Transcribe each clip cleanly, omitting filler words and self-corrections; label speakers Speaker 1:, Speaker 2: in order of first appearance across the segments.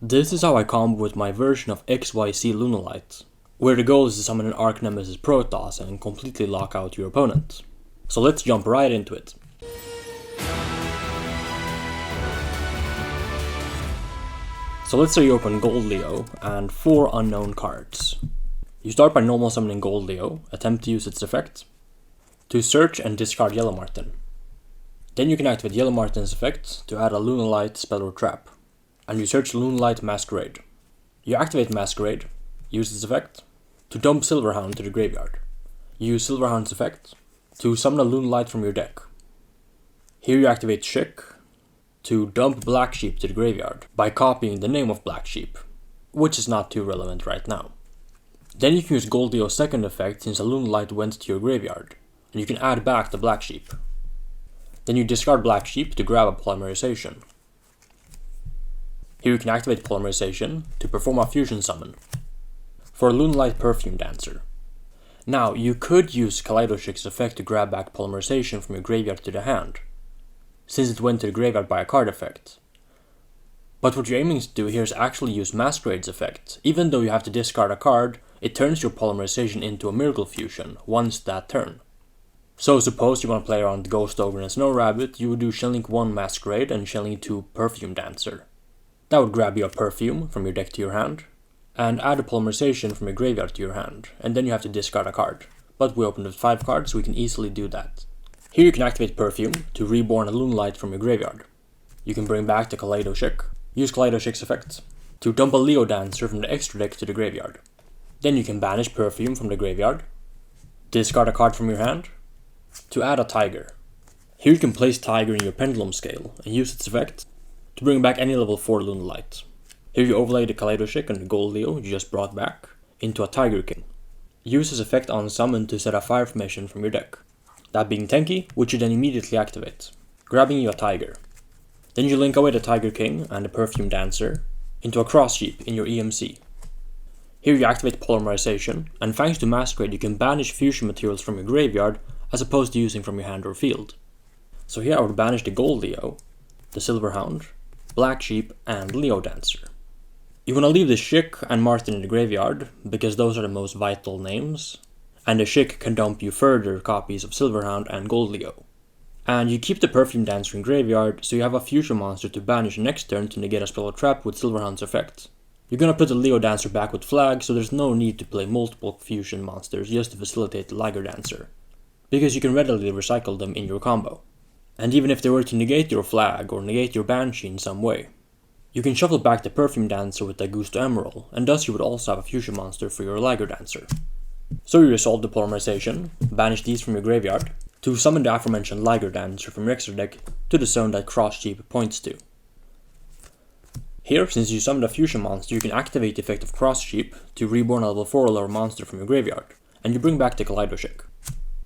Speaker 1: This is how I combo with my version of XYZ Lunalight, where the goal is to summon an Archnemeses Protos and completely lock out your opponent. So let's jump right into it. So let's say you open Gold Leo and 4 unknown cards. You start by normal summoning Gold Leo, attempt to use its effect, to search and discard Yellow Marten. Then you can activate Yellow Marten's effect to add a Lunalight spell or trap, and you search Lunalight Masquerade. You activate Masquerade, use its effect, to dump Silverhound to the graveyard. You use Silverhound's effect to summon a Lunalight from your deck. Here you activate Chick to dump Black Sheep to the graveyard by copying the name of Black Sheep, which is not too relevant right now. Then you can use Gold Leo's second effect since a Lunalight went to your graveyard, and you can add back the Black Sheep. Then you discard Black Sheep to grab a Polymerization. Here you can activate Polymerization to perform a fusion summon for a Lunalight Perfume Dancer. Now, you could use Kaleidoshik's effect to grab back Polymerization from your graveyard to the hand, since it went to the graveyard by a card effect. But what you're aiming to do here is actually use Masquerade's effect. Even though you have to discard a card, it turns your Polymerization into a Miracle Fusion once that turn. So suppose you want to play around Ghost Ogre and Snow Rabbit, you would do Shelling 1 Masquerade and Shelling 2 Perfume Dancer. That would grab you a Perfume from your deck to your hand, and add a Polymerization from your graveyard to your hand, and then you have to discard a card. But we opened with 5 cards, so we can easily do that. Here you can activate Perfume to reborn a Lunalight from your graveyard. You can bring back the Kaleidoshik, use Kaleidoshik's effect to dump a Leo Dancer from the extra deck to the graveyard. Then you can banish Perfume from the graveyard, discard a card from your hand, to add a Tiger. Here you can place Tiger in your Pendulum Scale and use its effect to bring back any level 4 Lunalight. Here you overlay the Kaleidoshik and the Gold Leo you just brought back into a Tiger King. Use his effect on summon to set a fire formation from your deck, that being Tenki, which you then immediately activate, grabbing you a Tiger. Then you link away the Tiger King and the Perfume Dancer into a Cross Sheep in your EMC. Here you activate Polymerization, and thanks to Masquerade you can banish fusion materials from your graveyard as opposed to using from your hand or field. So here I would banish the Gold Leo, the Silverhound, Black Sheep, and Leo Dancer. You want to leave the Chick and Marten in the graveyard, because those are the most vital names, and the Chick can dump you further copies of Silverhound and Gold Leo. And you keep the Perfume Dancer in graveyard, so you have a fusion monster to banish next turn to negate a spell or trap with Silverhound's effect. You're gonna put the Leo Dancer back with flag, so there's no need to play multiple fusion monsters just to facilitate the Liger Dancer, because you can readily recycle them in your combo. And even if they were to negate your flag or negate your Banshee in some way, you can shuffle back the Perfume Dancer with the Gusto Emerald, and thus you would also have a fusion monster for your Liger Dancer. So you resolve the Polymerization, banish these from your graveyard, to summon the aforementioned Liger Dancer from your extra deck to the zone that Cross Sheep points to. Here, since you summoned a fusion monster, you can activate the effect of Cross Sheep to reborn a level 4 or lower monster from your graveyard, and you bring back the Kaleidoshik.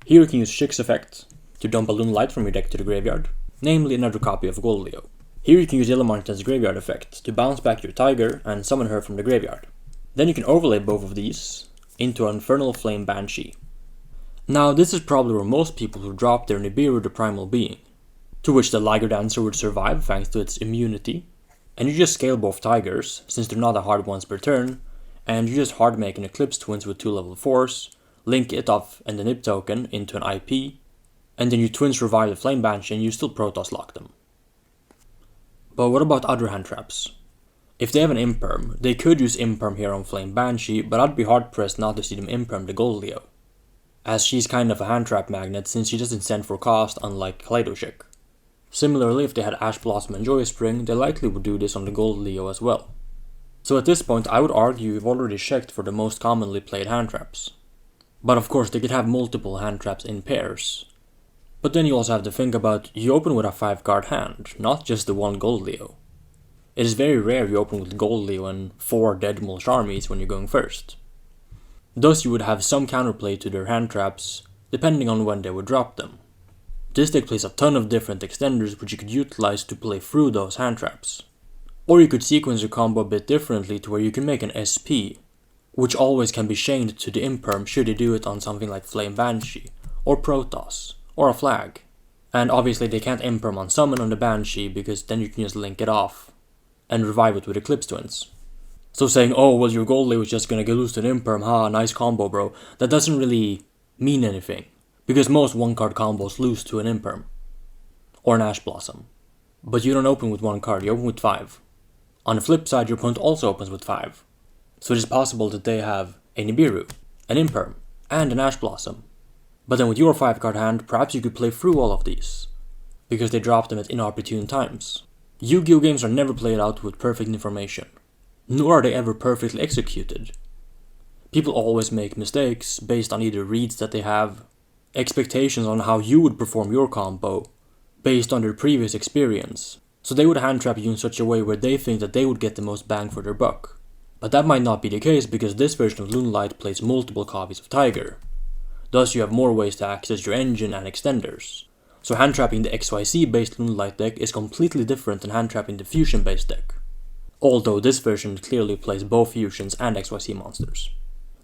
Speaker 1: Here you can use Chick's effect to dump a Lunalight from your deck to the graveyard, namely another copy of Gold Leo. Here you can use Yellow Marten's graveyard effect to bounce back your Tiger and summon her from the graveyard. Then you can overlay both of these into an Infernal Flame Banshee. Now this is probably where most people would drop their Nibiru the Primal Being, to which the Liger Dancer would survive thanks to its immunity, and you just scale both Tigers, since they're not a hard once per turn, and you just hard make an Eclipse Twins with 2 level 4s, link it off and the Nib token into an IP, and then you Twins revive the Flame Banshee and you still Protoss lock them. But what about other hand traps? If they have an Imperm, they could use Imperm here on Flame Banshee, but I'd be hard pressed not to see them Imperm the Gold Leo, as she's kind of a hand trap magnet since she doesn't send for cost unlike Kaleidoshik. Similarly, if they had Ash Blossom and Joy Spring, they likely would do this on the Gold Leo as well. So at this point I would argue you've already checked for the most commonly played hand traps. But of course they could have multiple hand traps in pairs. But then you also have to think about, you open with a 5-card hand, not just the one Gold Leo. It is very rare you open with Gold Leo and 4 Dead Mulch armies when you're going first. Thus you would have some counterplay to their hand traps, depending on when they would drop them. This deck plays a ton of different extenders which you could utilize to play through those hand traps. Or you could sequence your combo a bit differently to where you can make an SP, which always can be chained to the Imperm should you do it on something like Flame Banshee, or Protoss, or a flag. And obviously they can't Imperm on summon on the Banshee because then you can just link it off. and revive it with Eclipse Twins. So saying, oh, well, your gold lane was just gonna get loose to an Imperm, ha, nice combo, bro, that doesn't really mean anything. Because most one-card combos lose to an Imperm. Or an Ash Blossom. But you don't open with 1 card, you open with 5. On the flip side, your opponent also opens with 5. So it is possible that they have a Nibiru, an Imperm, and an Ash Blossom. But then with your 5-card hand, perhaps you could play through all of these. Because they drop them at inopportune times. Yu-Gi-Oh games are never played out with perfect information. Nor are they ever perfectly executed. People always make mistakes based on either reads that they have, expectations on how you would perform your combo, based on their previous experience. So they would hand trap you in such a way where they think that they would get the most bang for their buck. But that might not be the case because this version of Lunalight plays multiple copies of Tiger. Thus you have more ways to access your engine and extenders. So hand trapping the XYZ-based Lunalight deck is completely different than hand trapping the fusion-based deck. Although this version clearly plays both fusions and XYZ monsters.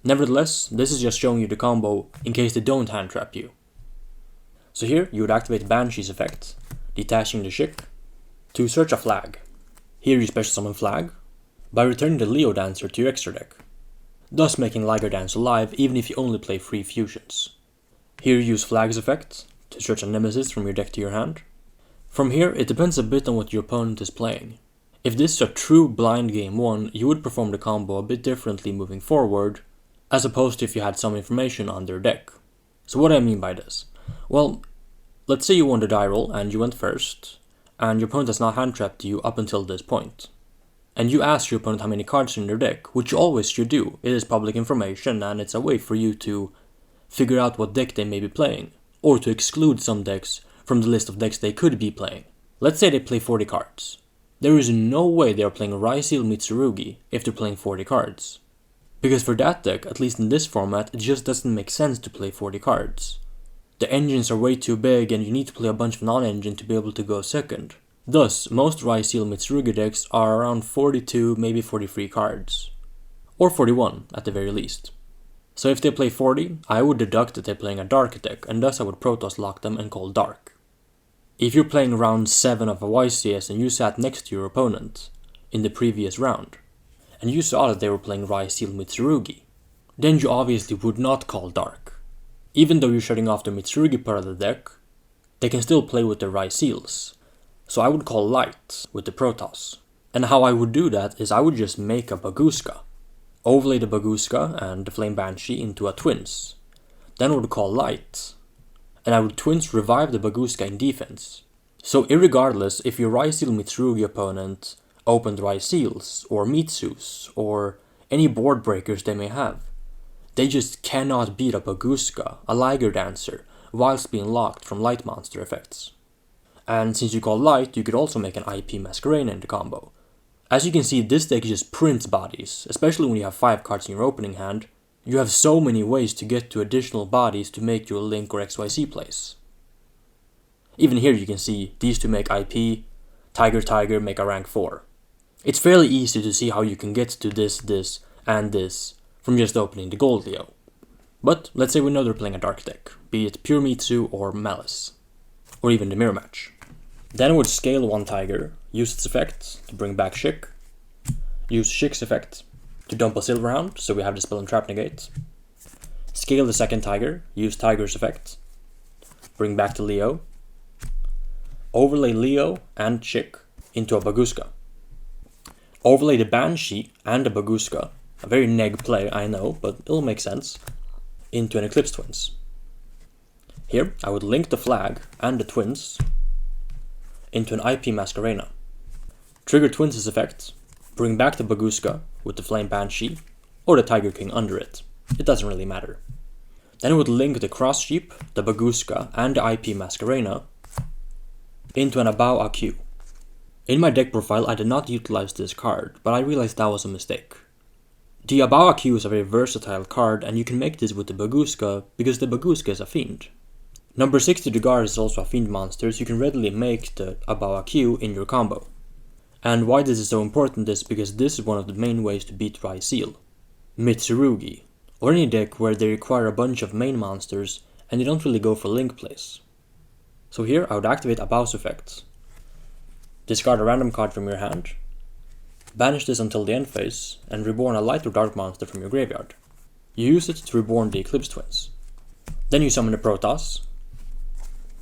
Speaker 1: Nevertheless, this is just showing you the combo in case they don't hand trap you. So here you would activate Banshee's effect, detaching the Chick, to search a flag. Here you special summon Flag, by returning the Leo Dancer to your extra deck, thus making Liger dance alive even if you only play 3 fusions. Here you use Flag's effect, to search a Nemesis from your deck to your hand. From here it depends a bit on what your opponent is playing. If this is a true blind game 1, you would perform the combo a bit differently moving forward, as opposed to if you had some information on their deck. So what do I mean by this? Well, let's say you won the die roll and you went first, and your opponent has not hand trapped you up until this point. And you ask your opponent how many cards are in their deck, which you always should do. It is public information and it's a way for you to figure out what deck they may be playing, or to exclude some decks from the list of decks they could be playing. Let's say they play 40 cards. There is no way they are playing Ryseal Mitsurugi if they're playing 40 cards. Because for that deck, at least in this format, it just doesn't make sense to play 40 cards. The engines are way too big and you need to play a bunch of non-engine to be able to go second. Thus, most Ryseal Mitsurugi decks are around 42, maybe 43 cards. Or 41, at the very least. So if they play 40, I would deduct that they're playing a Dark deck, and thus I would Protoss lock them and call Dark. If you're playing round 7 of a YCS and you sat next to your opponent in the previous round, and you saw that they were playing Ryseal Mitsurugi, then you obviously would not call Dark. Even though you're shutting off the Mitsurugi part of the deck, they can still play with their Ryseals. So I would call Light with the Protoss. And how I would do that is I would just make a Baguska, overlay the Baguska and the Flame Banshee into a Twins. Then I would call Light, and I would Twins revive the Baguska in defense. So irregardless if your Ryseal Mitsurugi opponent opened Ryseals, or Mitsus, or any board breakers they may have, they just cannot beat a Baguska, a Liger Dancer, whilst being locked from Light monster effects. And since you call Light, you could also make an IP Masquerade in the combo. As you can see, this deck just prints bodies, especially when you have 5 cards in your opening hand. You have so many ways to get to additional bodies to make your Link or XYZ plays. Even here you can see these two make IP, Tiger make a rank 4. It's fairly easy to see how you can get to this, and this from just opening the Gold Leo. But let's say we know they're playing a Dark deck, be it Pure Mitsu or Malice, or even the Mirror Match. Then I would scale 1 Tiger, use its effect to bring back Chick, use Chick's effect to dump a Silver Hound, so we have the Spell and Trap negate, scale the 2nd Tiger, use Tiger's effect, bring back the Leo, overlay Leo and Chick into a Baguska, overlay the Banshee and the Baguska, a very neg play, I know, but it'll make sense, into an Eclipse Twins. Here, I would link the Flag and the Twins into an IP Masquerena. Trigger Twins' effect, bring back the Baguska with the Flame Banshee, or the Tiger King under it. It doesn't really matter. Then I would link the Cross Sheep, the Baguska, and the IP Masquerena into an Abawa Q. In my deck profile, I did not utilize this card, but I realized that was a mistake. The Abawa Q is a very versatile card, and you can make this with the Baguska because the Baguska is a fiend. Number 60 to guard is also a fiend monster, so you can readily make the Abawa Q in your combo. And why this is so important is because this is one of the main ways to beat Ryseal, Mitsurugi, or any deck where they require a bunch of main monsters and they don't really go for link plays. So here I would activate Abaw's effect, discard a random card from your hand, Banish this until the end phase, and reborn a light or dark monster from your graveyard. You use it to reborn the Eclipse Twins. Then you summon the Protos,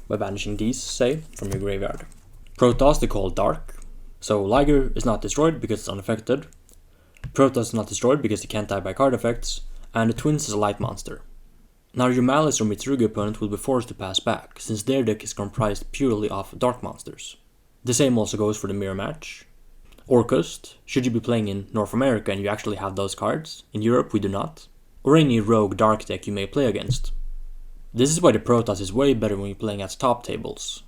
Speaker 1: by banishing these, say, from your graveyard. Protos they call dark, so Liger is not destroyed because it's unaffected, Protos is not destroyed because it can't die by card effects, and the Twins is a light monster. Now your Malice or Mitsurugi opponent will be forced to pass back, since their deck is comprised purely of dark monsters. The same also goes for the mirror match. Orcust, should you be playing in North America and you actually have those cards, in Europe we do not, or any rogue dark deck you may play against. This is why the Protoss is way better when you're playing at top tables,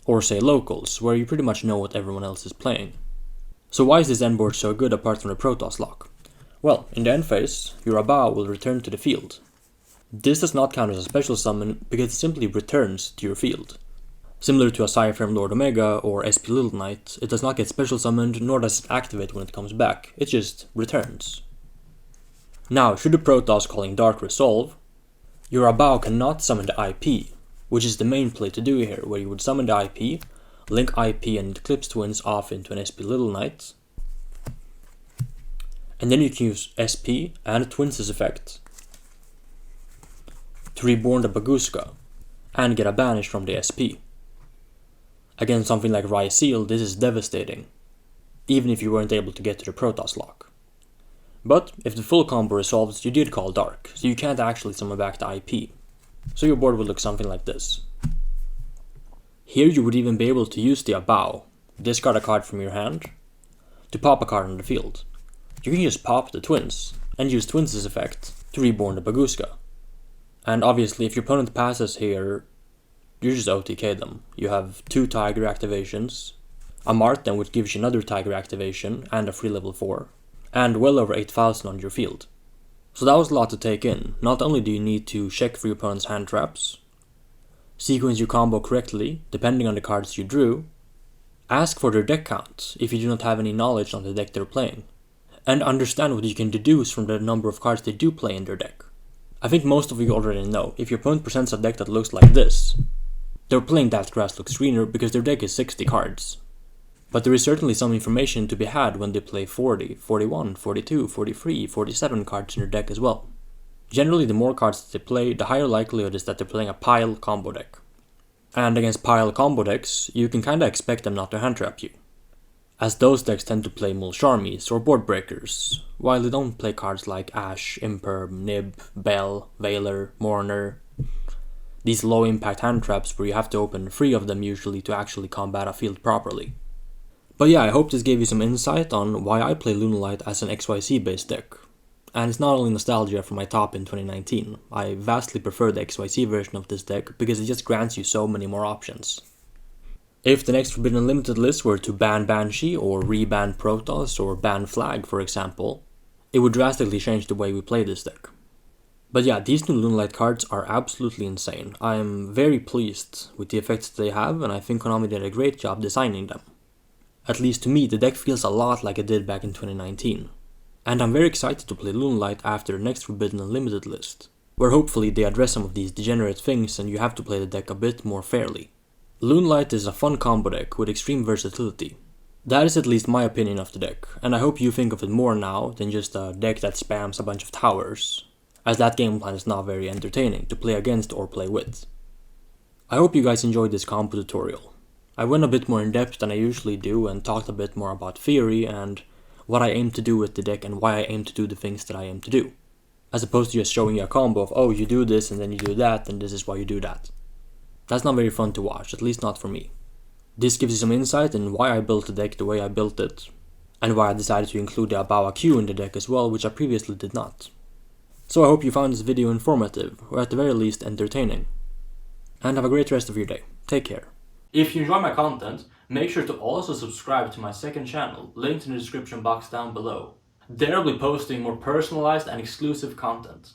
Speaker 1: or say locals, where you pretty much know what everyone else is playing. So why is this end board so good apart from the Protoss lock? Well, in the end phase, your Abawa will return to the field. This does not count as a special summon because it simply returns to your field. Similar to a Cypher Lord Omega or SP Little Knight, it does not get special summoned nor does it activate when it comes back, it just returns. Now, should the Protoss calling Dark resolve, your Abawa cannot summon the IP, which is the main play to do here, where you would summon the IP, link IP and Eclipse Twins off into an SP Little Knight, and then you can use SP and Twins' effect to reborn the Baguska and get a banish from the SP. Against something like Ryseal, this is devastating, even if you weren't able to get to the Protoss lock. But if the full combo resolves, you did call Dark, so you can't actually summon back the IP. So your board would look something like this. Here you would even be able to use the Abawa, discard a card from your hand, to pop a card on the field. You can just pop the Twins, and use Twins' effect to reborn the Baguska. And obviously if your opponent passes here, you just OTK them. You have 2 Tiger activations, a Marten which gives you another Tiger activation and a free level 4, and well over 8,000 on your field. So that was a lot to take in. Not only do you need to check for your opponent's hand traps, sequence your combo correctly, depending on the cards you drew, ask for their deck count if you do not have any knowledge on the deck they're playing, and understand what you can deduce from the number of cards they do play in their deck. I think most of you already know, if your opponent presents a deck that looks like this, they're playing that grass looks greener because their deck is 60 cards. But there is certainly some information to be had when they play 40, 41, 42, 43, 47 cards in their deck as well. Generally, the more cards that they play, the higher likelihood is that they're playing a pile combo deck. And against pile combo decks, you can kinda expect them not to hand trap you, as those decks tend to play Mulcharmies or Board Breakers, while they don't play cards like Ash, Imperm, Nib, Bell, Veiler, Mourner. These low impact hand traps where you have to open 3 of them usually to actually combat a field properly. But yeah, I hope this gave you some insight on why I play Lunalight as an XYZ-based deck. And it's not only nostalgia for my top in 2019, I vastly prefer the XYZ version of this deck because it just grants you so many more options. If the next Forbidden Unlimited list were to ban Banshee or re-ban Protoss or ban Flag for example, it would drastically change the way we play this deck. But yeah, these new Lunalight cards are absolutely insane. I am very pleased with the effects they have and I think Konami did a great job designing them. At least to me, the deck feels a lot like it did back in 2019. And I'm very excited to play Lunalight after the next Forbidden Unlimited list, where hopefully they address some of these degenerate things and you have to play the deck a bit more fairly. Lunalight is a fun combo deck with extreme versatility. That is at least my opinion of the deck, and I hope you think of it more now than just a deck that spams a bunch of towers, as that game plan is not very entertaining to play against or play with. I hope you guys enjoyed this combo tutorial. I went a bit more in depth than I usually do and talked a bit more about theory and what I aim to do with the deck and why I aim to do the things that I aim to do, as opposed to just showing you a combo of, oh, you do this and then you do that and this is why you do that. That's not very fun to watch, at least not for me. This gives you some insight in why I built the deck the way I built it, and why I decided to include the Abawa Q in the deck as well, which I previously did not. So I hope you found this video informative, or at the very least entertaining. And have a great rest of your day. Take care. If you enjoy my content, make sure to also subscribe to my second channel, linked in the description box down below. There I'll be posting more personalized and exclusive content.